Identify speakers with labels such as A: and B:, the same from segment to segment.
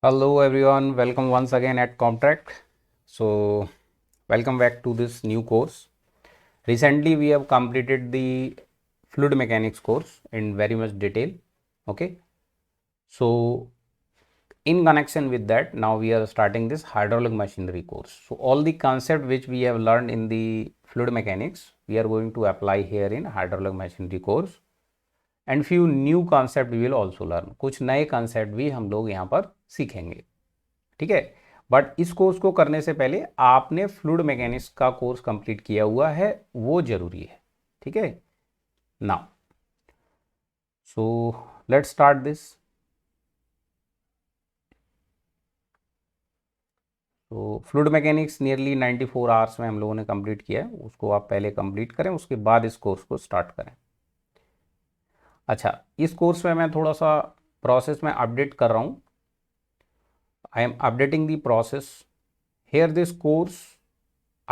A: Hello everyone, welcome once again at Comtrack. So, welcome back to this new course. Recently, we have completed the fluid mechanics course in very much detail. Okay, so in connection with that, now we are starting this hydraulic machinery course. So, all the concept which we have learned in the fluid mechanics, we are going to apply here in hydraulic machinery course. And few new concept we will also learn, कुछ नए concept भी हम लोग यहाँ पर सीखेंगे. ठीक है, बट इस कोर्स को करने से पहले आपने फ्लूइड मैकेनिक्स का कोर्स कंप्लीट किया हुआ है, वो जरूरी है. ठीक है, now so let's start this. तो फ्लूइड मैकेनिक्स नियरली 94 आवर्स में हम लोगों ने कंप्लीट किया है, उसको आप पहले कंप्लीट करें, उसके बाद इस कोर्स को स्टार्ट करें. अच्छा, इस कोर्स में मैं थोड़ा सा प्रोसेस में अपडेट कर रहा हूँ. I am updating the process. Here this course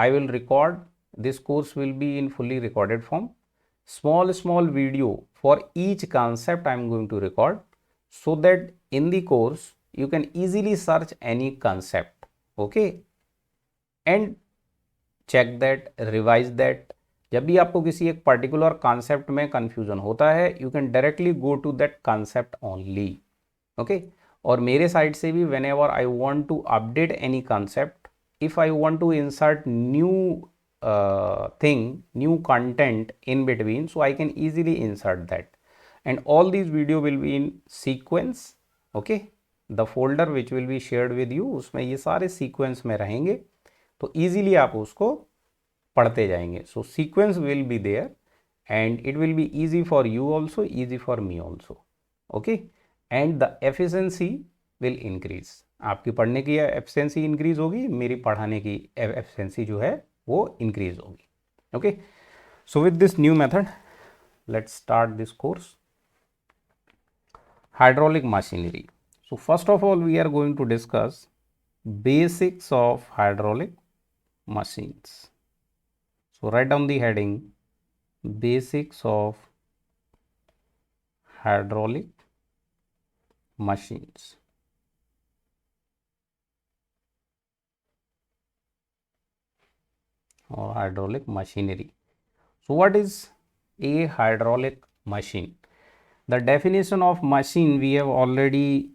A: I will record. This course will be in fully recorded form. Small video for each concept I am going to record, so that in the course you can easily search any concept. Okay, and check that, revise that. जब भी आपको किसी एक particular concept में confusion होता है, you can directly go to that concept only. Okay, और मेरे साइड से भी whenever I want to update any concept, if I want to insert new thing, new content in between, so I can easily insert that. And all these video will be in sequence. Okay, the folder which will be shared with you, उसमें ये सारे sequence में रहेंगे, तो easily आप उसको पढ़ते जाएंगे. So sequence will be there and it will be easy for you also, easy for me also. Okay, and the efficiency will increase. आपकी पढ़ने की एफिशिएंसी इंक्रीज होगी, मेरी पढ़ाने की एफिशिएंसी जो है वो इंक्रीज होगी. Okay, so with this new method let's start this course hydraulic machinery. So first of all we are going to discuss basics of hydraulic machines. So write down the heading basics of hydraulic machines. Or hydraulic machinery. So what is a hydraulic machine? The definition of machine we have already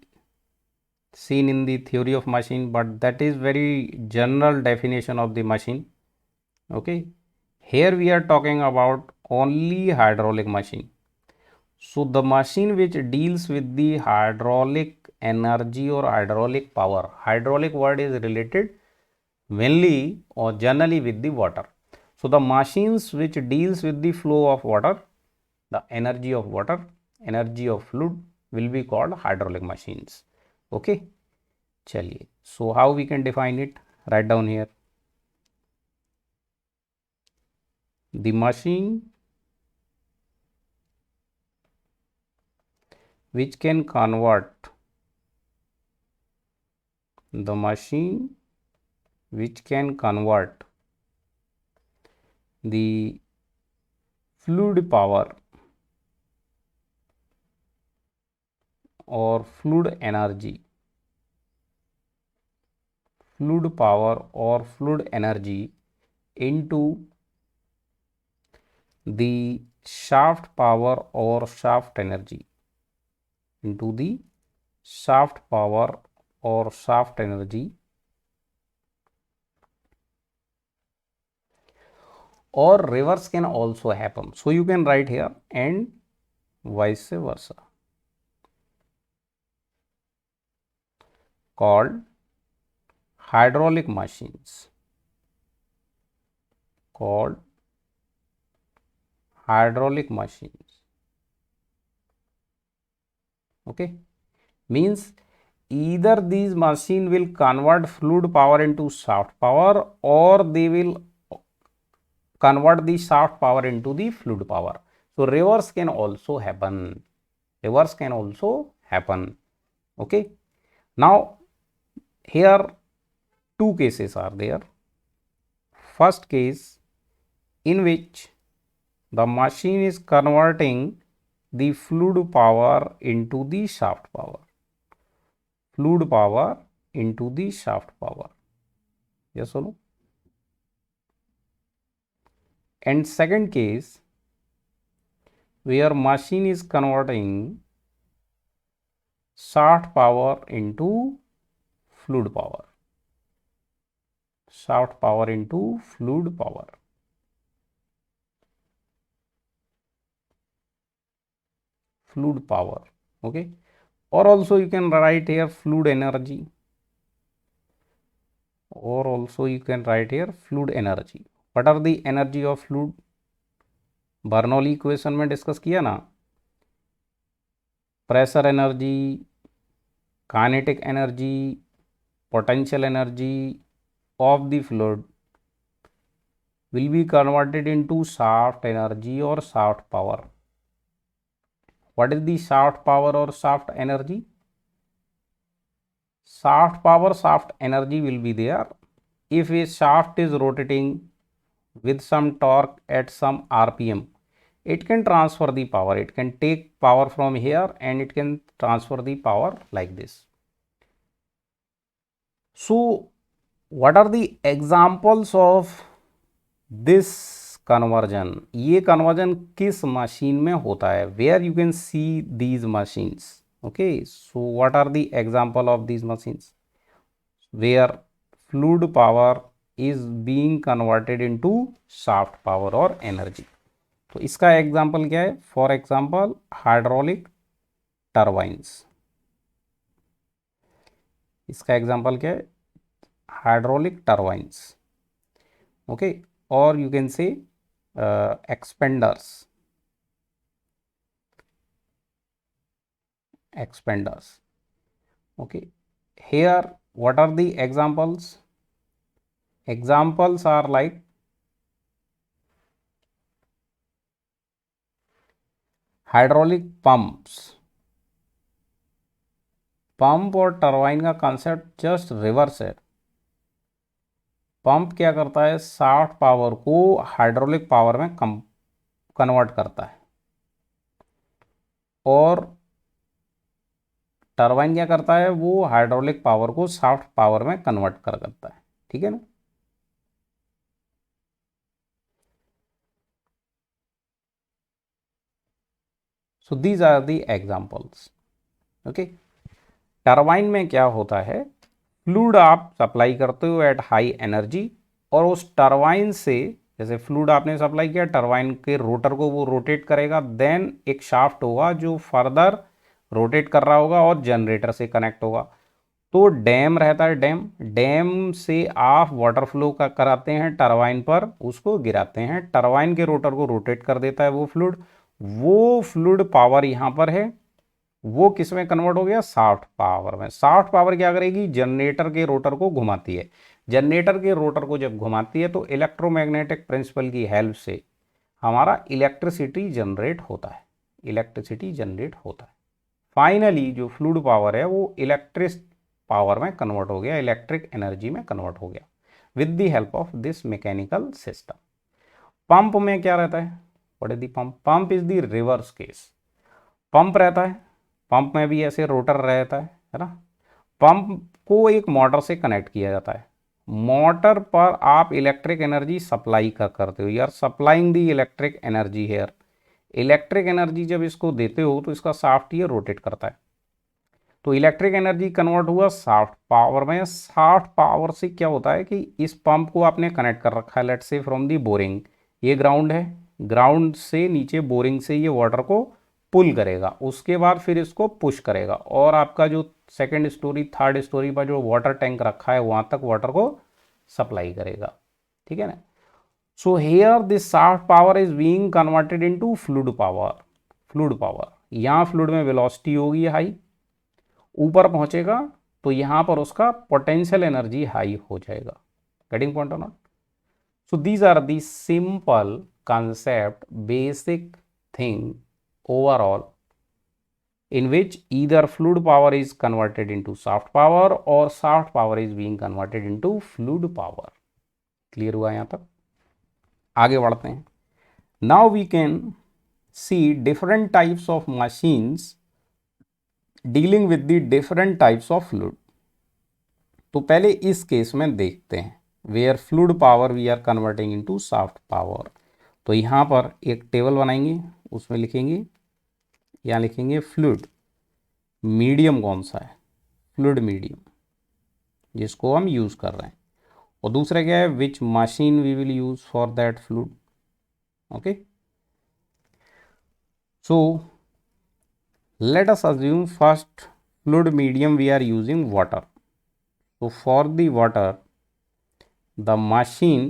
A: seen in the theory of machine, but that is very general definition of the machine. Okay, here we are talking about only hydraulic machine. So the machine which deals with the hydraulic energy or hydraulic power, hydraulic word is related mainly or generally with the water. So the machines which deals with the flow of water, the energy of water, energy of fluid will be called hydraulic machines. Okay, chaliye. So how we can define it? Write down here. The machine which can convert the machine which can convert the fluid power or fluid energy, fluid power or fluid energy into the shaft power or shaft energy, into the shaft power or shaft energy, or reverse can also happen. So you can write here and vice versa, called hydraulic machines, called hydraulic machines. Okay, means either these machine will convert fluid power into shaft power, or they will convert the shaft power into the fluid power. So reverse can also happen, reverse can also happen. Okay, now here two cases are there. First case, in which the machine is converting the fluid power into the shaft power. fluid power into the shaft power. Yes or no? And second case, where machine is converting shaft power into fluid power. Shaft power into fluid power. Fluid power. Okay. Or also you can write here fluid energy. Or also you can write here fluid energy. What are the energy of fluid? Bernoulli equation में discuss किया ना, pressure energy, kinetic energy, potential energy of the fluid will be converted into shaft energy or shaft power. What is the shaft power or shaft energy? Shaft power, shaft energy will be there if a shaft is rotating with some torque at some RPM. It can transfer the power, it can take power from here and it can transfer the power like this. So what are the examples of this conversion? ये conversion किस machine में होता है? Where you can see these machines? Okay, so what are the example of these machines where fluid power is being converted into shaft power or energy? तो इसका example क्या है? For example hydraulic turbines. इसका example क्या है? Hydraulic turbines. Okay, और you can say expanders. Okay, here what are the examples? Examples are like hydraulic pumps. Pump और turbine का कंसेप्ट जस्ट रिवर्स है. पंप क्या करता है? शाफ्ट पावर को हाइड्रोलिक पावर में कन्वर्ट करता है, और टरबाइन क्या करता है? वो हाइड्रोलिक पावर को शाफ्ट पावर में कन्वर्ट करता है. ठीक है ना? So these are the examples. Okay, turbine में क्या होता है? फ्लूइड आप सप्लाई करते हो एट हाई एनर्जी, और उस टरबाइन से, जैसे फ्लूइड आपने सप्लाई किया, टरबाइन के रोटर को वो रोटेट करेगा, देन एक शाफ्ट होगा जो फर्दर रोटेट कर रहा होगा और जनरेटर से कनेक्ट होगा. तो डैम रहता है, डैम से आप वाटर फ्लो का कराते हैं टरबाइन पर, उसको गिराते हैं, टरबाइन के रोटर को रोटेट कर देता है वो फ्लूइड. वो फ्लूइड पावर यहाँ पर है, वो किस में कन्वर्ट हो गया? शाफ्ट पावर में. शाफ्ट पावर क्या करेगी? जनरेटर के रोटर को घुमाती है. जनरेटर के रोटर को जब घुमाती है तो इलेक्ट्रोमैग्नेटिक प्रिंसिपल की हेल्प से हमारा इलेक्ट्रिसिटी जनरेट होता है. फाइनली जो फ्लूइड पावर है वो इलेक्ट्रिक पावर में कन्वर्ट हो गया, इलेक्ट्रिक एनर्जी में कन्वर्ट हो गया with the help of this mechanical system. Pump में क्या रहता है? What is the pump? Pump is the reverse case. Pump रहता है, पंप में भी ऐसे रोटर रहता है ना. पंप को एक मोटर से कनेक्ट किया जाता है. मोटर पर आप इलेक्ट्रिक एनर्जी सप्लाई करते हो. You are supplying the electric energy here. Electric energy जब इसको देते हो तो इसका शाफ्ट ये रोटेट करता है. तो इलेक्ट्रिक एनर्जी कन्वर्ट हुआ शाफ्ट पावर में. शाफ्ट पावर से क्या होता है कि इस पंप को आपने कनेक्ट कर रखा है, let's say from the boring. ये ग्राउंड है, ग्राउंड से नीचे बोरिंग से ये वाटर को पुल करेगा, उसके बाद फिर इसको पुश करेगा, और आपका जो सेकंड स्टोरी थर्ड स्टोरी पर जो वाटर टैंक रखा है वहां तक वाटर को सप्लाई करेगा. ठीक है ना? So here this shaft power is being converted into fluid power. यहाँ फ्लूइड में वेलोसिटी होगी हाई, ऊपर पहुंचेगा तो यहाँ पर उसका पोटेंशियल एनर्जी हाई हो जाएगा. Getting point or not? So these are the simple concept, basic thing overall, in which either fluid power is converted into shaft power or shaft power is being converted into fluid power. Clear हुआ यहाँ तक? आगे बढ़ते हैं. Now we can see different types of machines dealing with the different types of fluid. तो पहले इस case में देखते हैं, where fluid power we are converting into shaft power. तो यहाँ पर एक टेबल बनाएंगे, उसमें लिखेंगे, यहाँ लिखेंगे फ्लूइड मीडियम कौन सा है, फ्लूइड मीडियम जिसको हम यूज़ कर रहे हैं, और दूसरा क्या है, which machine we will use for that fluid. Okay, so let us assume first fluid medium we are using water. So for the water, the machine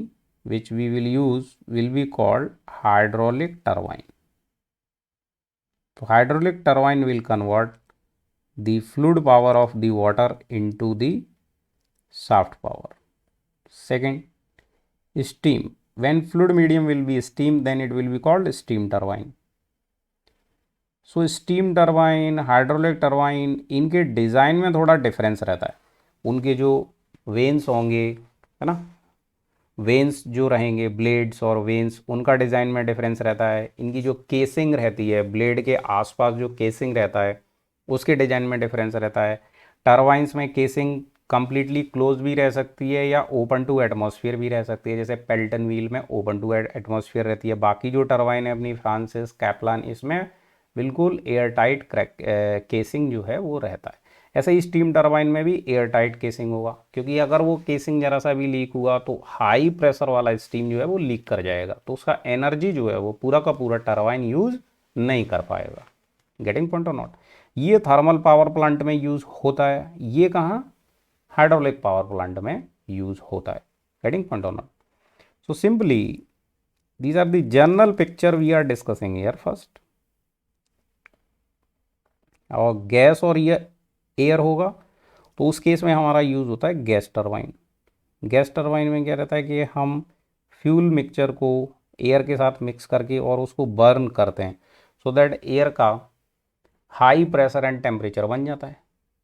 A: which we will use will be called hydraulic turbine. So hydraulic turbine will convert the fluid power of the water into the soft power. Second, steam. When fluid medium will be steam, then it will be called steam turbine. So steam turbine, hydraulic turbine, इनके design में थोड़ा difference रहता है। उनके जो veins होंगे, है ना, वेन्स जो रहेंगे, ब्लेड्स और वेन्स, उनका डिज़ाइन में डिफरेंस रहता है। इनकी जो केसिंग रहती है, ब्लेड के आसपास जो केसिंग रहता है, उसके डिज़ाइन में डिफरेंस रहता है। टरबाइंस में केसिंग कंप्लीटली क्लोज भी रह सकती है या ओपन टू एटमॉस्फेयर भी रह सकती है, जैसे पेल्टन व्हील में ओपन टू एटमॉस्फेयर रहती है। बाकी जो टरबाइन है अपनी फ्रांसिस, कैप्लान, इसमें बिल्कुल एयर टाइट क्रैक केसिंग जो है वो रहता है। ऐसे ही स्टीम टरबाइन में भी एयर टाइट केसिंग होगा, क्योंकि अगर वो केसिंग ज़रा सा भी लीक हुआ तो हाई प्रेशर वाला स्टीम जो है वो लीक कर जाएगा, तो उसका एनर्जी जो है वो पूरा का पूरा टरबाइन यूज़ नहीं कर पाएगा। Getting point or not. ये थर्मल पावर प्लांट में यूज़ होता है, ये कहाँ, हाइड्रोलिक पावर प्लांट में यूज़ होता है। Getting point or not. So simply these are the general picture we are discussing here. First, और गैस और ये एयर होगा तो उस केस में हमारा यूज़ होता है गैस टरबाइन। गैस टरबाइन में क्या रहता है कि हम फ्यूल मिक्सचर को एयर के साथ मिक्स करके और उसको बर्न करते हैं, सो दैट एयर का हाई प्रेशर एंड टेम्परेचर बन जाता है।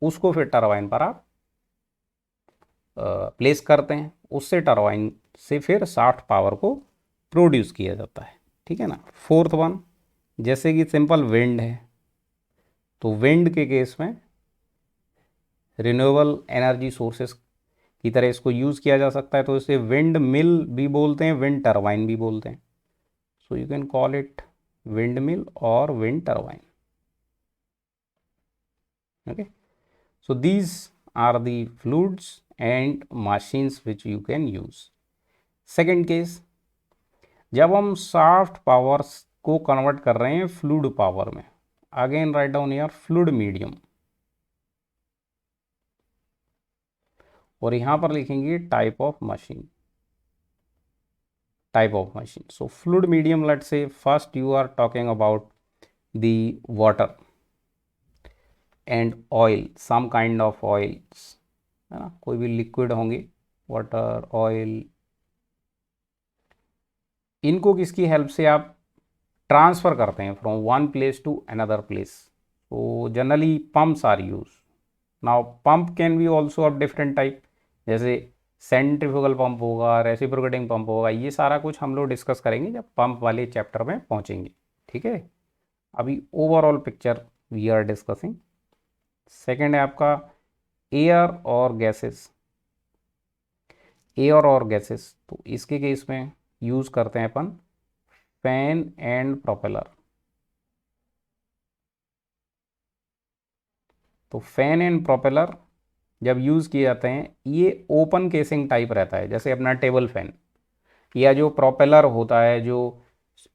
A: उसको फिर टरबाइन पर आप प्लेस करते हैं, उससे टरबाइन से फिर सॉफ्ट पावर को प्रोड्यूस किया जाता है। ठीक है ना। फोर्थ वन, जैसे कि सिंपल विंड है, तो विंड के केस में रिन्यूएबल एनर्जी सोर्सेस की तरह इसको यूज़ किया जा सकता है, तो इसे विंड मिल भी बोलते हैं, विंड टरबाइन भी बोलते हैं। So you can call it wind mill or wind turbine. Okay, so these are the fluids and machines which you can use. Second case, जब हम सॉफ्ट पावर को कन्वर्ट कर रहे हैं फ्लूइड पावर में, again write down here fluid medium, और यहां पर लिखेंगे type of machine, type of machine. So fluid medium, let's say first you are talking about the water and oil, some kind of oils, है ना, कोई भी liquid होंगे, water, oil, इनको किसकी हेल्प से आप ट्रांसफ़र करते हैं from one place to another place. तो generally pumps are use. Now pump can be also of different type, जैसे सेंट्रीफ्यूगल पंप होगा, रेसिप्रोकेटिंग पंप होगा, ये सारा कुछ हम लोग डिस्कस करेंगे जब पंप वाले चैप्टर में पहुंचेंगे। ठीक है, अभी overall picture we are discussing. Second है आपका एयर और गैसेस। एयर और गैसेस, तो इसके केस में यूज़ करते हैं अपन फैन एंड प्रोपेलर। तो फैन एंड प्रोपेलर जब यूज़ किए जाते हैं, ये ओपन केसिंग टाइप रहता है, जैसे अपना टेबल फैन, या जो प्रोपेलर होता है जो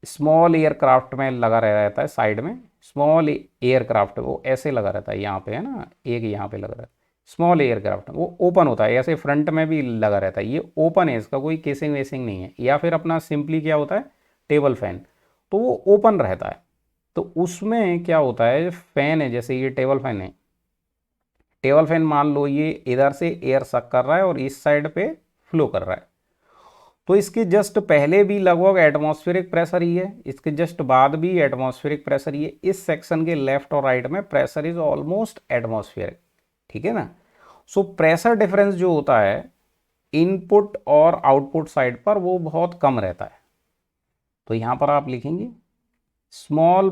A: स्मॉल एयरक्राफ्ट में लगा रहता है साइड में, स्मॉल एयरक्राफ्ट वो ऐसे लगा रहता है, यहाँ पे है ना, एक यहाँ पे लगा रहता है, स्मॉल एयरक्राफ्ट वो ओपन होता है, ऐसे फ्रंट में भी लगा रहता है, ये ओपन है, इसका कोई केसिंग वेसिंग नहीं है। या फिर अपना सिंपली क्या होता है, टेबल फैन, तो वो ओपन रहता है। तो उसमें क्या होता है, फैन है, जैसे ये टेबल फैन है, टेबल फैन मान लो ये इधर से एयर सक कर रहा है और इस साइड पे फ्लो कर रहा है, तो इसके जस्ट पहले भी लगभग एटमॉस्फेरिक प्रेशर ही है, इसके जस्ट बाद भी एटमॉस्फेरिक प्रेशर ही है, इस सेक्शन के लेफ्ट और राइट में प्रेशर इज ऑलमोस्ट एटमॉस्फेरिक। ठीक है ना। सो प्रेशर डिफरेंस जो होता है इनपुट और आउटपुट साइड पर, वो बहुत कम रहता है। तो यहां पर आप लिखेंगे स्मॉल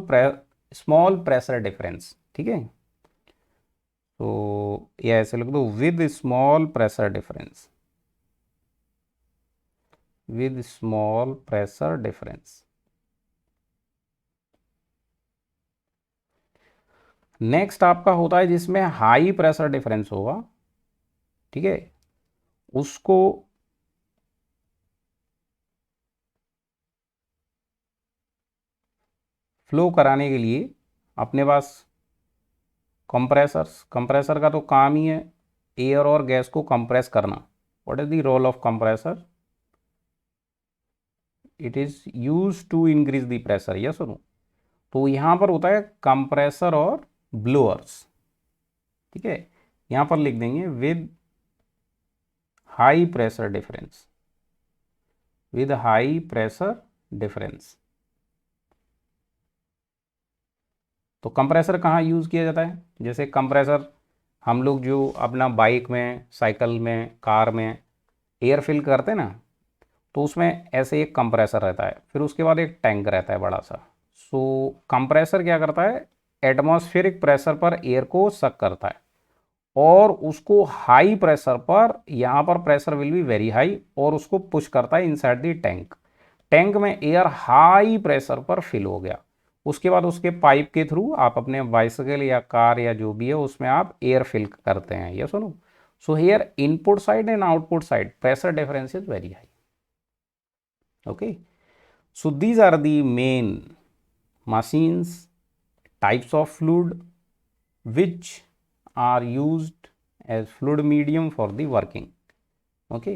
A: प्रेशर डिफरेंस। ठीक है, तो या ऐसे लिख दो, with small pressure difference, with small pressure difference. Next आपका होता है जिसमें हाई प्रेशर डिफरेंस होगा, ठीक है, उसको फ्लो कराने के लिए अपने पास कंप्रेसर्स, कंप्रेसर का तो काम ही है एयर और गैस को कंप्रेस करना। What is the role of compressor? It is use to increase the pressure, yes or no. तो यहां पर होता है कंप्रेसर और ब्लोअर्स, ठीक है, यहां पर लिख देंगे with high pressure difference, with high pressure difference. तो कंप्रेसर कहाँ यूज़ किया जाता है? जैसे कंप्रेसर हम लोग जो अपना बाइक में, साइकिल में, कार में एयर फिल करते हैं ना, तो उसमें ऐसे एक कंप्रेसर रहता है, फिर उसके बाद एक टैंक रहता है बड़ा सा। सो कंप्रेसर क्या करता है, एटमॉस्फेरिक प्रेशर पर एयर को सक करता है और उसको हाई प्रेशर पर, यहाँ पर pressure will be very high, और उसको पुश करता है इनसाइड द टैंक। टैंक में एयर हाई प्रेशर पर फिल हो गया, उसके बाद उसके पाइप के थ्रू आप अपने बाइसिकल या कार या जो भी है उसमें आप एयर फिल करते हैं, ये सुनो। So here input side and output side pressure difference is very high. Okay, so these are the main machines, types of fluid which are used as fluid medium for the working. Okay,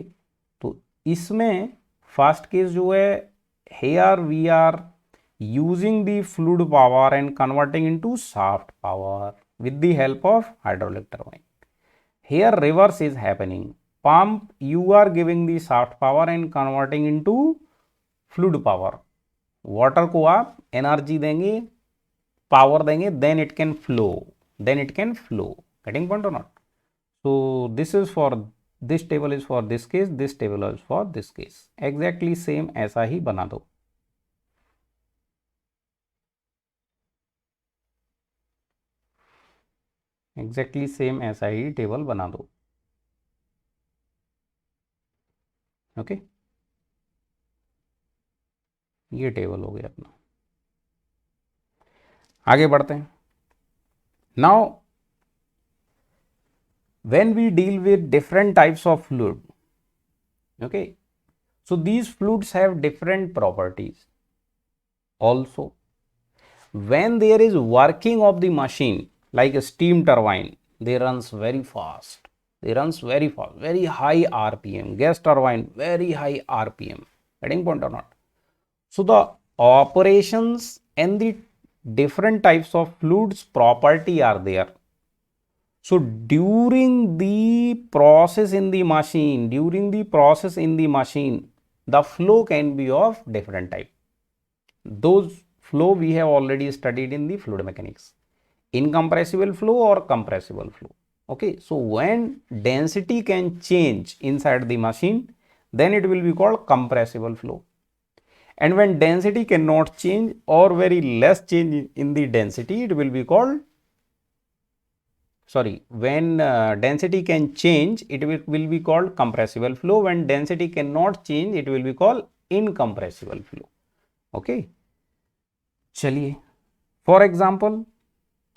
A: तो इसमें first case जो है, here we are using the fluid power and converting into shaft power with the help of hydraulic turbine. Here reverse is happening. Pump, you are giving the shaft power and converting into fluid power. Water को आप energy देंगे, power देंगे, then it can flow, then it can flow. Getting point or not? So this is for this table is for this case, this table is for this case. Exactly same ऐसा ही बना दो। Exactly same ऐसा ही table बना दो। Okay, ये table हो गया अपना। आगे बढ़ते हैं। Now when we deal with different types of fluid, okay, so these fluids have different properties also. When there is working of the machine, like a steam turbine, they runs very fast, they runs very fast, very high rpm. Gas turbine, very high rpm. Getting point or not? So the operations and the different types of fluids property are there. So during the process in the machine, the flow can be of different type. Those flow we have already studied in the fluid mechanics. Incompressible flow or compressible flow. Okay, so when density can change inside the machine, then it will be called compressible flow. And when density cannot change or very less change in the density, it will be called, sorry, when density can change, it will be called compressible flow. When density cannot change, it will be called incompressible flow. Okay, चलिए, for example,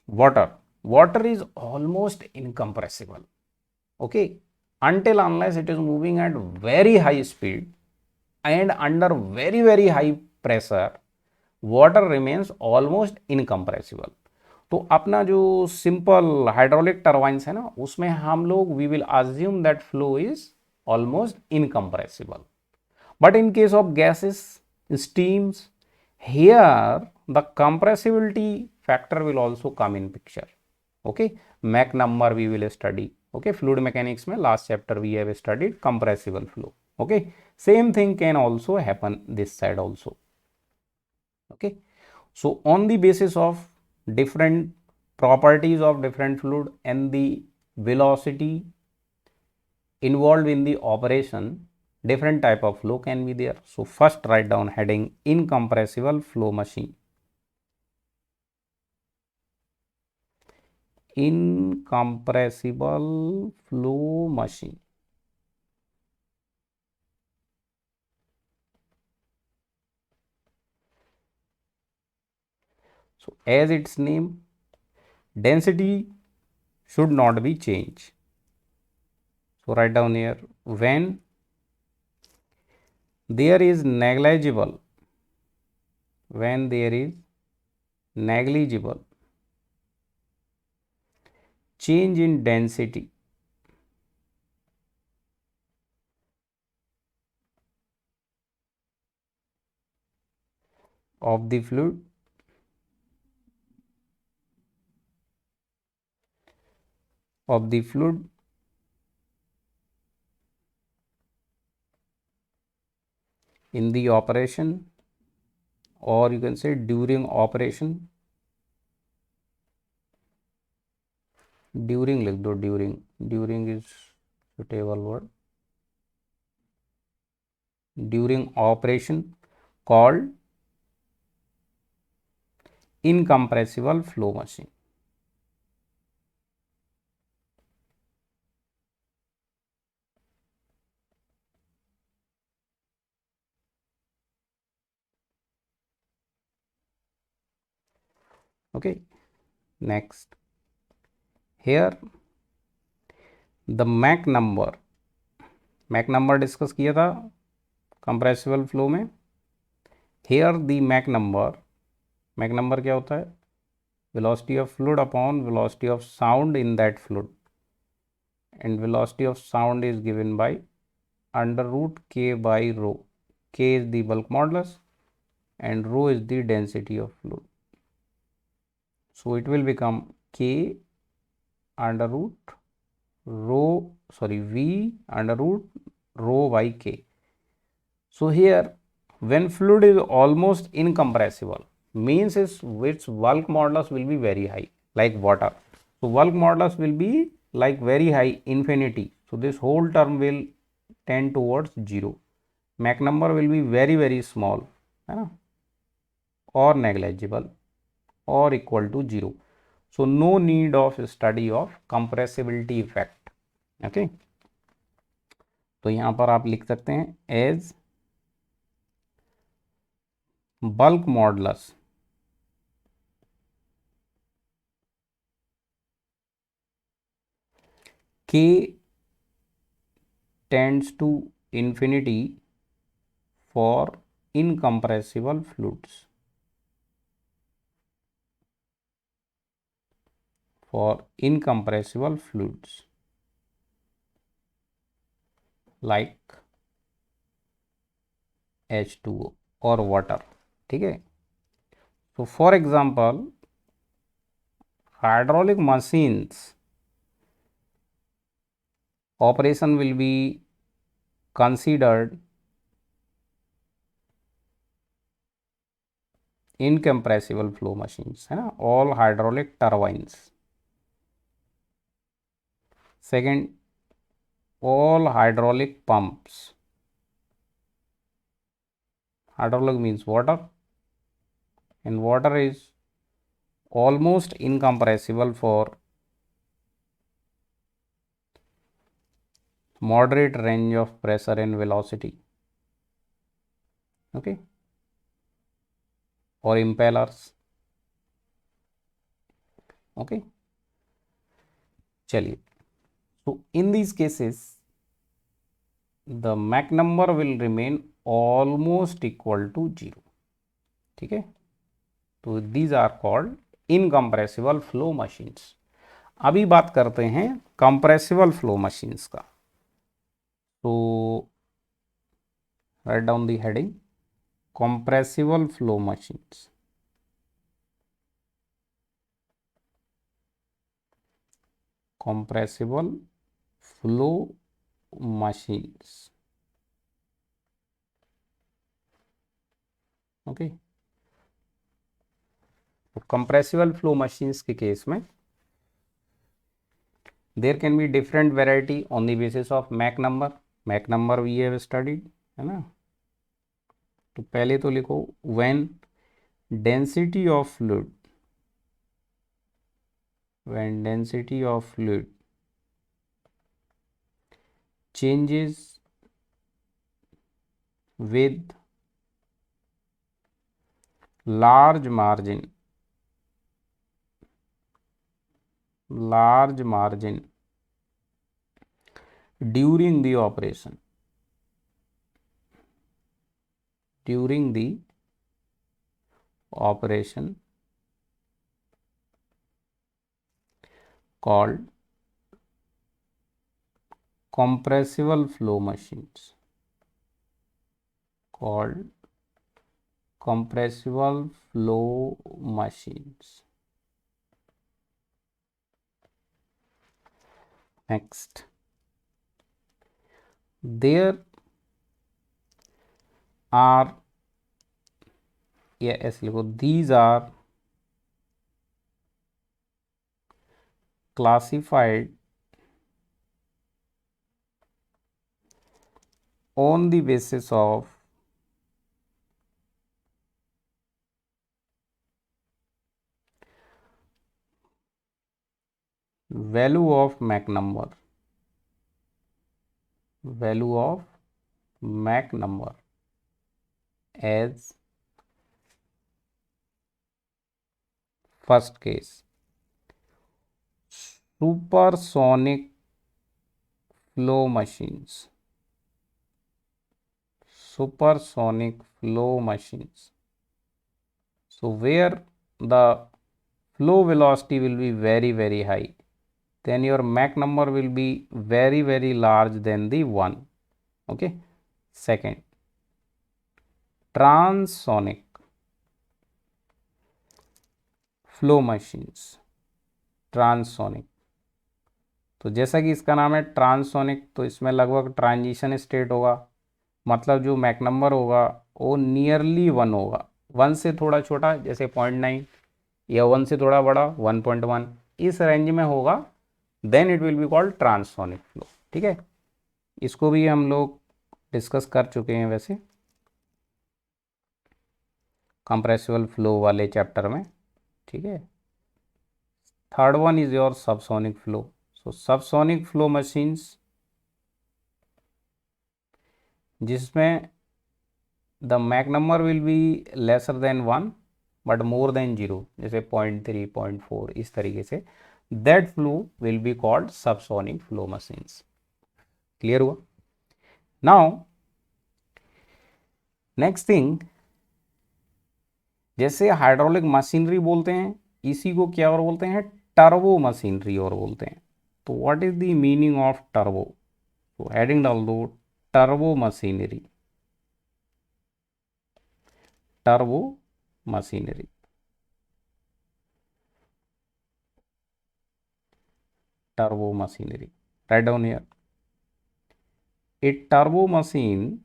A: water is almost incompressible, okay, until unless it is moving at very high speed and under very high pressure, water remains almost incompressible. तो अपना जो simple hydraulic turbines है ना, उसमें हम लोग we will assume that flow is almost incompressible. But in case of gases, steams, here the compressibility factor will also come in picture. Okay, Mach number we will study. Okay, fluid mechanics में last chapter we have studied compressible flow. Okay, same thing can also happen this side also. Okay, so on the basis of different properties of different fluid and the velocity involved in the operation, different type of flow can be there. So first write down heading incompressible flow machine. incompressible flow machine. So as its name, density should not be changed. So write down here, when there is negligible change in density of the fluid, in the operation, or you can say during operation, during लिख दो, during is suitable word, during operation, called incompressible flow machine. Okay, next, here the Mach number discuss किया था compressible flow में. Here the Mach number क्या होता है? velocity of fluid upon velocity of sound in that fluid, and velocity of sound is given by under root k by rho. K is the bulk modulus and rho is the density of fluid. So it will become k under root v under root rho by k. So here, when fluid is almost incompressible, means its bulk modulus will be very high, like water. So bulk modulus will be like very high, infinity. So this whole term will tend towards 0. Mach number will be very very small, or negligible, or equal to 0. So no need of study of compressibility effect. Okay, तो यहाँ पर आप लिख सकते हैं as bulk modulus k tends to infinity for incompressible fluids. Like H2O or water. ठीक है. So for example, hydraulic machines operation will be considered incompressible flow machines, है ना, all hydraulic turbines. Second, all hydraulic pumps. Hydraulic means water, and water is almost incompressible for moderate range of pressure and velocity. Okay, or impellers. Okay, चलिए. So in these cases, the Mach number will remain almost equal to 0. ठीक है. तो these are called incompressible flow machines. अभी बात करते हैं compressible flow machines का. So write down the heading, compressible flow machines. Compressible flow machines. Okay. तो compressible flow machines के केस में there can be different variety on the basis of Mach number. Mach number we have studied, है ना. तो पहले तो लिखो when density of fluid when density of fluid changes with large margin during the operation called compressible flow machines. Next, there are, ऐसे लिखो, these are classified on the basis of value of Mach number as first case, supersonic flow machines. So where the flow velocity will be very, very high, then your Mach number will be very, very large than the 1. Okay. Second, transonic flow machines. Transonic, तो जैसा कि इसका नाम है transonic, तो इसमें लगभग transition state होगा, मतलब जो मैक नंबर होगा वो नियरली 1 होगा, 1 से थोड़ा छोटा जैसे 0.9 या 1 से थोड़ा बड़ा 1.1, इस रेंज में होगा, then it will be called transonic flow. ठीक है, इसको भी हम लोग डिस्कस कर चुके हैं वैसे कंप्रेसिबल फ्लो वाले चैप्टर में. ठीक है, third one is your subsonic flow. So subsonic flow machines जिसमें the Mach number will be lesser than 1 but more than 0, जैसे 0.3 0.4 इस तरीके से, that flow will be called subsonic flow machines. Clear हुआ? नाउ नेक्स्ट थिंग, जैसे hydraulic machinery बोलते हैं, इसी को क्या और बोलते हैं? टर्बो मशीनरी और बोलते हैं. तो what is the meaning of turbo? तो हेडिंग डाल दो turbo machinery. Turbo machinery, turbo machinery. Write down here. A turbo machine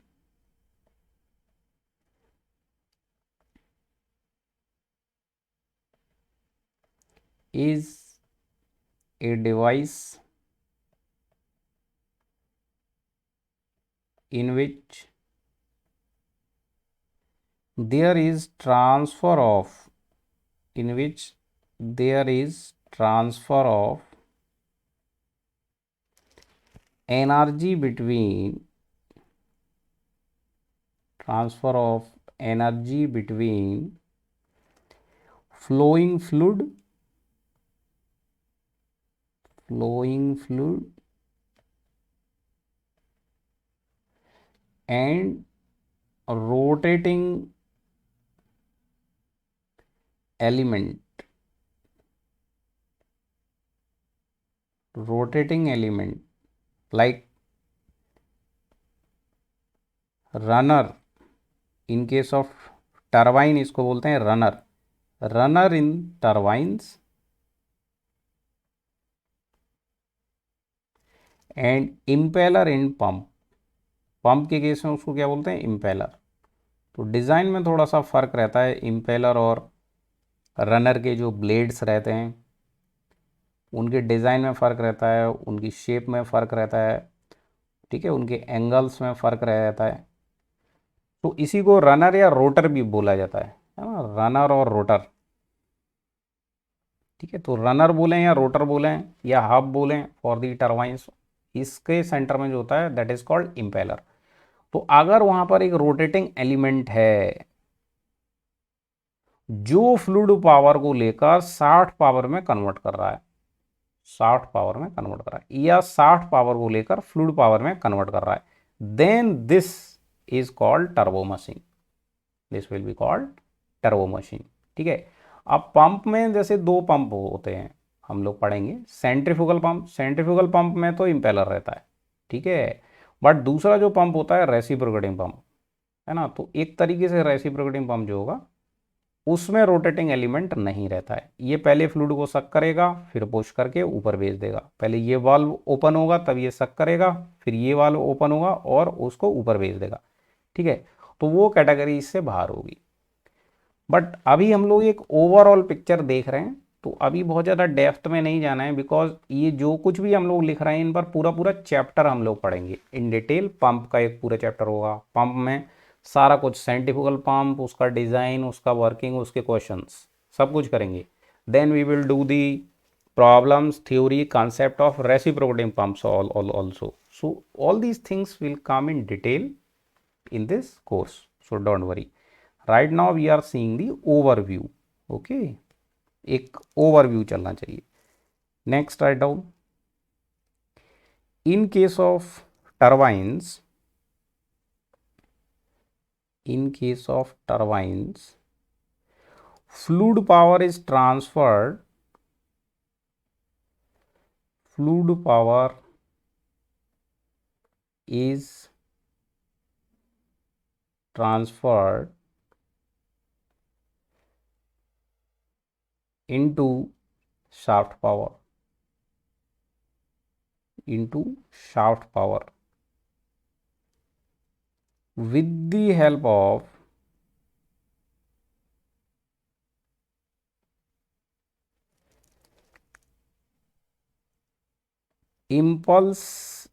A: is a device in which there is transfer of energy between flowing fluid and rotating element like runner. In case of turbine इसको बोलते हैं runner in turbines and impeller in pump के case में उसको क्या बोलते हैं? Impeller. तो डिज़ाइन में थोड़ा सा फ़र्क रहता है. इम्पेलर और रनर के जो ब्लेड्स रहते हैं उनके डिज़ाइन में फ़र्क रहता है, उनकी शेप में फ़र्क रहता है. ठीक है, उनके एंगल्स में फ़र्क रहता है. तो इसी को रनर या रोटर भी बोला जाता है ना, रनर और रोटर. ठीक है, तो रनर बोलें या रोटर बोलें या हब बोलें फॉर दी टरबाइंस, इसके सेंटर में जो होता है दैट इज कॉल्ड इम्पेलर। तो अगर वहां पर एक रोटेटिंग एलिमेंट है जो फ्लूइड पावर को लेकर 60 पावर में कन्वर्ट कर रहा है, 60 पावर में कन्वर्ट कर रहा है, या 60 पावर को लेकर फ्लूइड पावर में कन्वर्ट कर रहा है, then this is called turbo machine, this will be called turbo machine. ठीक है, अब पंप में जैसे दो पंप होते हैं, हम लोग पढ़ेंगे सेंट्रीफ्यूगल पंप, सेंट्रीफ्यूगल पंप में तो इम्पेलर रहता है, ठीक है, बट दूसरा जो पंप होता है रेसिप्रोकेटिंग पंप, है ना, तो एक तरीके से रेसिप्रोकेटिंग पंप जो होगा उसमें रोटेटिंग एलिमेंट नहीं रहता है, ये पहले फ्लूइड को सक करेगा फिर पुश करके ऊपर भेज देगा, पहले ये वाल्व ओपन होगा तब ये सक करेगा, फिर ये वाल्व ओपन होगा और उसको ऊपर भेज देगा। ठीक है, तो वो कैटेगरी इससे बाहर होगी। बट अभी हम लोग एक ओवरऑल पिक्चर देख रहे हैं, तो अभी बहुत ज़्यादा डेप्थ में नहीं जाना है, बिकॉज ये जो कुछ भी हम लोग लिख रहे हैं इन पर पूरा पूरा चैप्टर हम लोग पढ़ेंगे इन डिटेल। पंप का एक पूरा चैप्टर होगा, पंप में सारा कुछ सेंट्रीफ्यूगल पंप, उसका डिज़ाइन, उसका वर्किंग, उसके क्वेश्चंस सब कुछ करेंगे। Then we will do the problems, theory, concept of reciprocating pumps also. So all these things will come in detail in this course, so don't worry. Right now we are seeing the overview. Okay, एक overview चलना चाहिए। Next write down, in case of turbines, in case of turbines fluid power is transferred, fluid power is transferred into shaft power, into shaft power with the help of impulse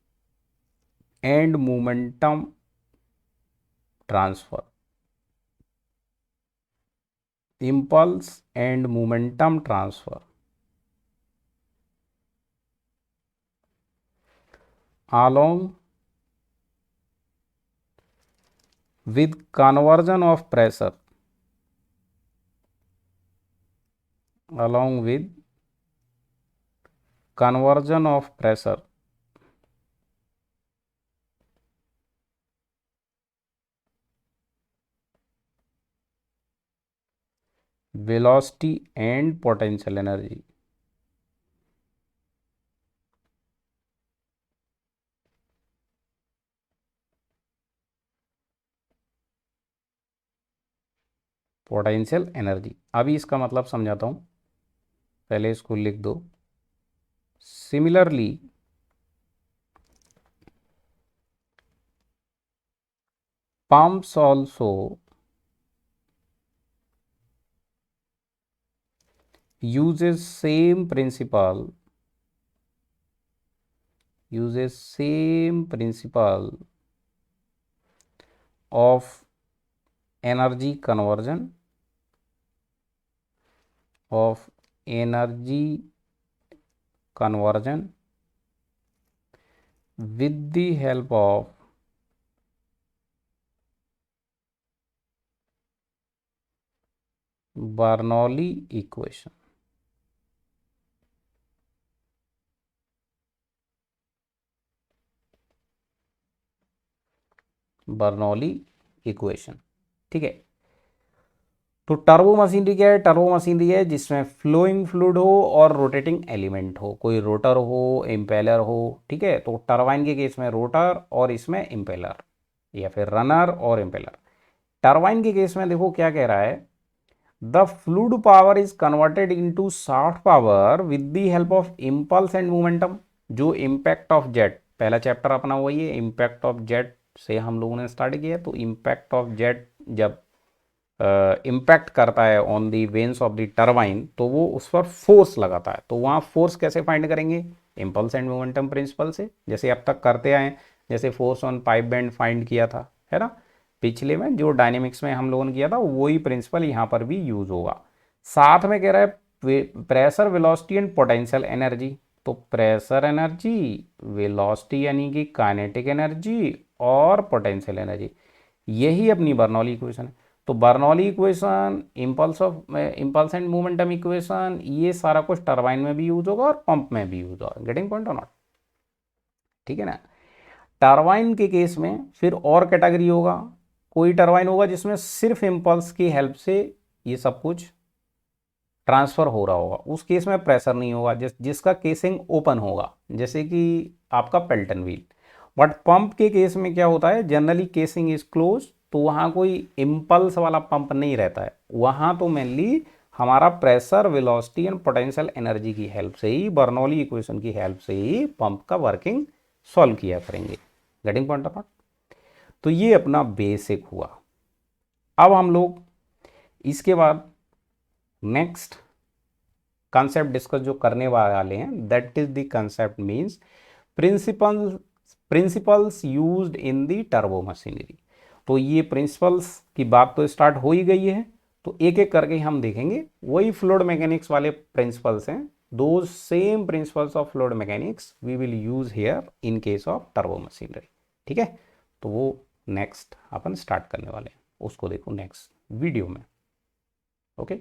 A: and momentum transfer, impulse and momentum transfer along with conversion of pressure, along with conversion of pressure velocity and potential energy, potential energy. अभी इसका मतलब समझाता हूँ, पहले इसको लिख दो। Similarly pumps also uses same principle, uses same principle of energy conversion, of energy conversion with the help of Bernoulli equation, Bernoulli equation. ठीक है, तो टर्बो मशीनरी क्या है? टर्बो मशीनरी है जिसमें फ्लोइंग फ्लूइड हो और रोटेटिंग एलिमेंट हो, कोई रोटर हो, इम्पेलर हो। ठीक है, तो टरबाइन के केस में रोटर और इसमें इम्पेलर, या फिर रनर और इम्पेलर। टरबाइन के केस में देखो क्या कह रहा है, the fluid power is converted into shaft power with the help of impulse and momentum. जो इम्पैक्ट ऑफ जेट, पहला चैप्टर अपना वही है, इम्पैक्ट ऑफ जेट से हम लोगों ने स्टार्ट किया। तो इम्पैक्ट ऑफ जेट जब इम्पैक्ट करता है on the veins of the turbine, तो वो उस पर फोर्स लगाता है। तो वहाँ फोर्स कैसे फाइंड करेंगे? इम्पल्स एंड मोमेंटम प्रिंसिपल से, जैसे अब तक करते आए, जैसे force on pipe bend find किया था, है ना, पिछले में जो डायनेमिक्स में हम लोगों ने किया था, वही प्रिंसिपल यहाँ पर भी यूज होगा। साथ में कह रहा है pressure velocity and potential energy, तो प्रेशर एनर्जी, वेलोसिटी यानी कि काइनेटिक एनर्जी और पोटेंशियल एनर्जी, यही अपनी बर्नौली इक्वेशन है। तो Bernoulli equation, impulse and momentum equation, ये सारा कुछ टरबाइन में भी यूज होगा और पंप में भी यूज होगा। Getting point or not? ठीक है ना। टरबाइन के केस में फिर और कैटेगरी होगा, कोई टरबाइन होगा जिसमें सिर्फ इम्पल्स की हेल्प से ये सब कुछ ट्रांसफर हो रहा होगा, उस केस में प्रेशर नहीं होगा, जिसका केसिंग ओपन होगा, जैसे कि आपका पेल्टन व्हील। बट पंप के केस में क्या होता है, जनरली केसिंग इज क्लोज, तो वहाँ कोई इम्पल्स वाला पंप नहीं रहता है, वहाँ तो मेनली हमारा pressure, velocity and potential energy की हेल्प से ही, बर्नौली इक्वेशन की हेल्प से ही पंप का वर्किंग सॉल्व किया करेंगे। Getting point of? तो ये अपना बेसिक हुआ। अब हम लोग इसके बाद नेक्स्ट कंसेप्ट डिस्कस जो करने वाले हैं, that is the concept means principles used in the turbo machinery. तो ये प्रिंसिपल्स की बात तो स्टार्ट हो ही गई है, तो एक एक करके हम देखेंगे। वही फ्लूइड मैकेनिक्स वाले प्रिंसिपल्स हैं, दो same principles of fluid mechanics we will use here in case of turbo machinery. ठीक है, तो वो नेक्स्ट अपन स्टार्ट करने वाले हैं, उसको देखो नेक्स्ट वीडियो में। ओके।